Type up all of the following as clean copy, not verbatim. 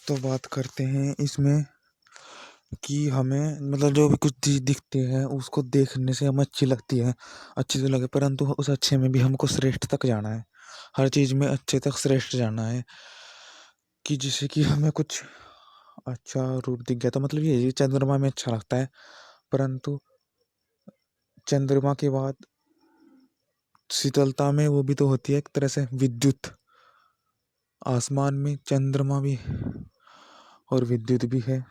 तो बात करते हैं इसमें कि हमें मतलब जो भी कुछ चीज़ दिखती है उसको देखने से हमें अच्छी लगती है, अच्छी तो लगे, परंतु उस अच्छे में भी हमको श्रेष्ठ तक जाना है। हर चीज़ में अच्छे तक श्रेष्ठ जाना है कि जैसे कि हमें कुछ अच्छा रूप दिख गया तो मतलब ये चंद्रमा में अच्छा लगता है, परंतु चंद्रमा के बाद शीतलता में वो भी तो होती है एक तरह से विद्युत। आसमान में चंद्रमा भी और विद्युत भी है,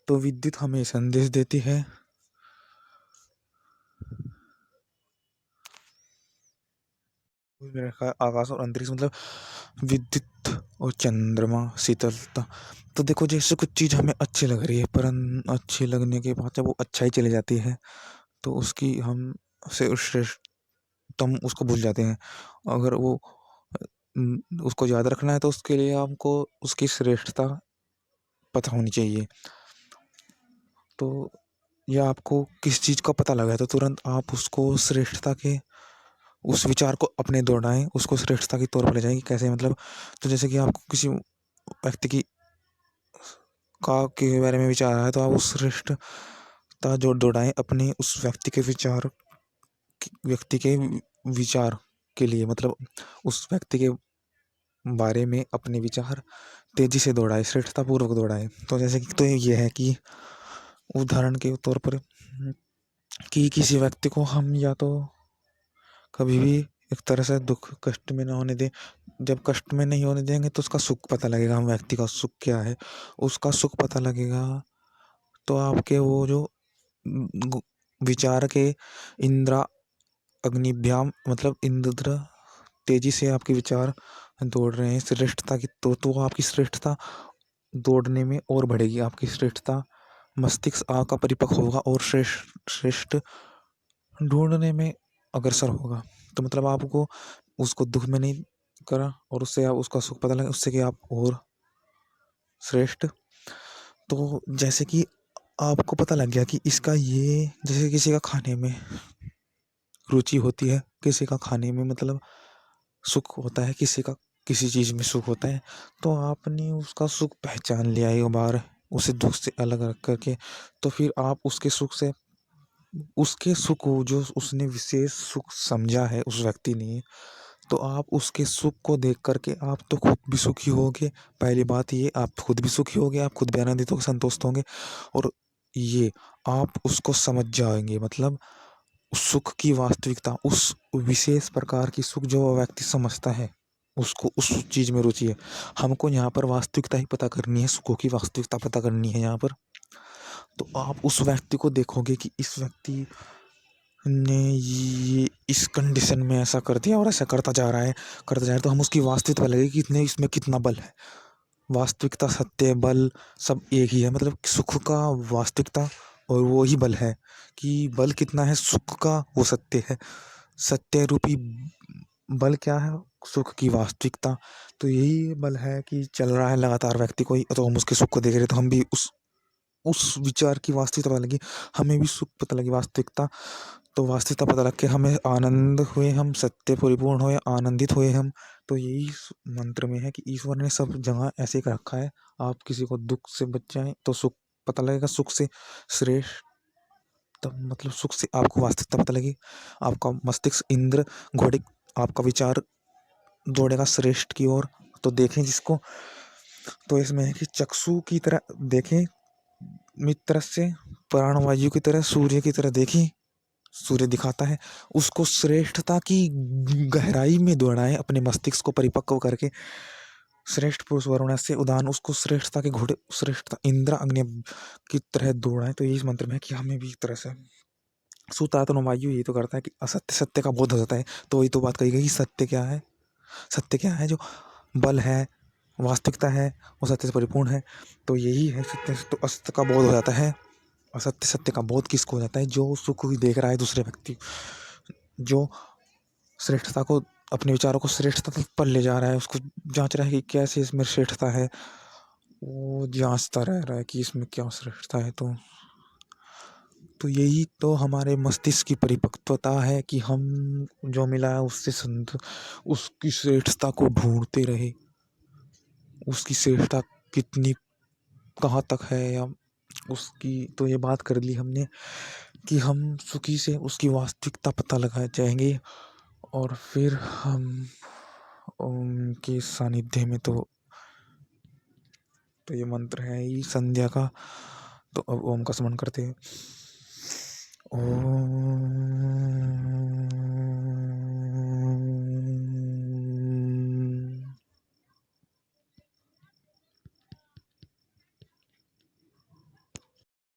तो विद्युत हमें संदेश देती है। आकाश और अंतरिक्ष मतलब विद्युत और चंद्रमा शीतलता। तो देखो जैसे कुछ चीज़ हमें अच्छी लग रही है, पर अच्छी लगने के बाद जब वो अच्छा ही चली जाती है तो उसकी हम से श्रेष्ठतम उसको भूल जाते हैं। अगर वो उसको याद रखना है तो उसके लिए हमको उसकी श्रेष्ठता पता होनी चाहिए। तो या आपको किस चीज़ का पता लगा है तो तुरंत आप उसको श्रेष्ठता के उस विचार को अपने दोहराएं, उसको श्रेष्ठता के तौर पर ले जाएं कि कैसे मतलब। तो जैसे कि आपको किसी व्यक्ति की का के बारे में विचार आया तो आप उस श्रेष्ठता जो दोहराएं अपने उस व्यक्ति के विचार के लिए, मतलब उस व्यक्ति के बारे में अपने विचार तेजी से दौड़ाए, श्रेष्ठतापूर्वक दौड़ाए। तो जैसे कि तो ये है कि उदाहरण के तौर पर कि किसी व्यक्ति को हम या तो कभी भी एक तरह से दुख कष्ट में ना होने दें। जब कष्ट में नहीं होने देंगे तो उसका सुख पता लगेगा, हम व्यक्ति का सुख क्या है उसका सुख पता लगेगा। तो आपके वो जो गु- विचार के इंद्रा अग्निभ्याम मतलब इंद्र तेजी से आपके विचार दौड़ रहे हैं श्रेष्ठता की, तो आपकी श्रेष्ठता दौड़ने में और बढ़ेगी। आपकी श्रेष्ठता मस्तिष्क आपका परिपक्व होगा और श्रेष्ठ श्रेष्ठ ढूंढने में अग्रसर होगा। तो मतलब आपको उसको दुख में नहीं करा और उससे आप उसका सुख पता लगा, उससे कि आप और श्रेष्ठ। तो जैसे कि आपको पता लग गया कि इसका ये, जैसे किसी का खाने में रुचि होती है, किसी का खाने में मतलब सुख होता है, किसी का किसी चीज़ में सुख होता है, तो आपने उसका सुख पहचान लिया एक बार उसे दुख से अलग रख करके, तो फिर आप उसके सुख से उसके सुख को जो उसने विशेष सुख समझा है उस व्यक्ति ने, तो आप उसके सुख को देख करके आप तो खुद भी सुखी होगे। पहली बात ये, आप खुद भी सुखी होगे, आप खुद भी आनंदित होंगे, संतुष्ट होंगे। और ये आप उसको समझ जाएंगे, मतलब उस सुख की वास्तविकता, उस विशेष प्रकार की सुख जो वो व्यक्ति समझता है, उसको उस चीज में रुचि है। हमको यहाँ पर वास्तविकता ही पता करनी है, सुखों की वास्तविकता पता करनी है यहाँ पर। तो आप उस व्यक्ति को देखोगे कि इस व्यक्ति ने ये इस कंडीशन में ऐसा कर दिया और ऐसा करता जा रहा है, करता जा रहा है, तो हम उसकी वास्तविकता लगेगी कि इतने इसमें कितना बल है। वास्तविकता सत्य बल सब एक ही है, मतलब सुख का वास्तविकता और वो ही बल है कि बल कितना है सुख का वो सत्य है। सत्य रूपी बल क्या है, सुख की वास्तविकता। तो यही बल है कि चल रहा है लगातार व्यक्ति को ही, तो हम उसके सुख को देख रहे हैं, तो हम भी उस विचार की वास्तविकता पता लगी, हमें भी सुख पता लगी वास्तविकता। तो वास्तविकता पता लग के हमें आनंद हुए, हम सत्य परिपूर्ण हुए, आनंदित हुए हम। तो यही मंत्र में है कि ईश्वर ने सब जगह ऐसे कर रखा है। आप किसी को दुख से बच जाए तो सुख पता लगेगा, सुख से श्रेष्ठ, तब मतलब सुख से आपको वास्तविकता पता लगी। आपका मस्तिष्क इंद्र घोड़े आपका विचार दौड़ेगा श्रेष्ठ की ओर। तो देखें जिसको, तो इसमें है कि चक्षु की तरह देखें, मित्र से प्राणवायु की तरह, सूर्य की तरह देखें, सूर्य दिखाता है, उसको श्रेष्ठता की गहराई में दौड़ाएं अपने मस्तिष्क को परिपक्व करके। श्रेष्ठ पुरुष वरुण से उदान, उसको श्रेष्ठता के घोड़े, श्रेष्ठता इंद्र अग्नि की तरह दौड़ाएं। तो यही मंत्र में है कि हमें भी एक तरह से सुतातन वायु यही तो करता है कि असत्य सत्य का बोध हो जाता है। तो वही तो बात कही गई कि सत्य क्या है, सत्य क्या है, जो बल है वास्तविकता है वो सत्य से परिपूर्ण है। तो यही है सत्य, तो असत्य का बोध हो जाता है। असत्य सत्य का बोध किसको हो जाता है, जो सुख देख रहा है दूसरे व्यक्ति, जो श्रेष्ठता को, अपने विचारों को श्रेष्ठता तक पर ले जा रहा है, उसको जांच रहा है कि कैसे इसमें श्रेष्ठता है, वो जांचता रह रहा है कि इसमें क्या श्रेष्ठता है। तो यही तो हमारे मस्तिष्क की परिपक्वता है कि हम जो मिला है उससे उसकी श्रेष्ठता को ढूंढते रहे, उसकी श्रेष्ठता कितनी कहाँ तक है, या उसकी तो ये बात कर ली हमने कि हम सुखी से उसकी वास्तविकता पता लगा जाएंगे। और फिर हम उनके सानिध्य में तो ये मंत्र है ही संध्या का। तो अब ओम का स्मरण करते हैं। ओम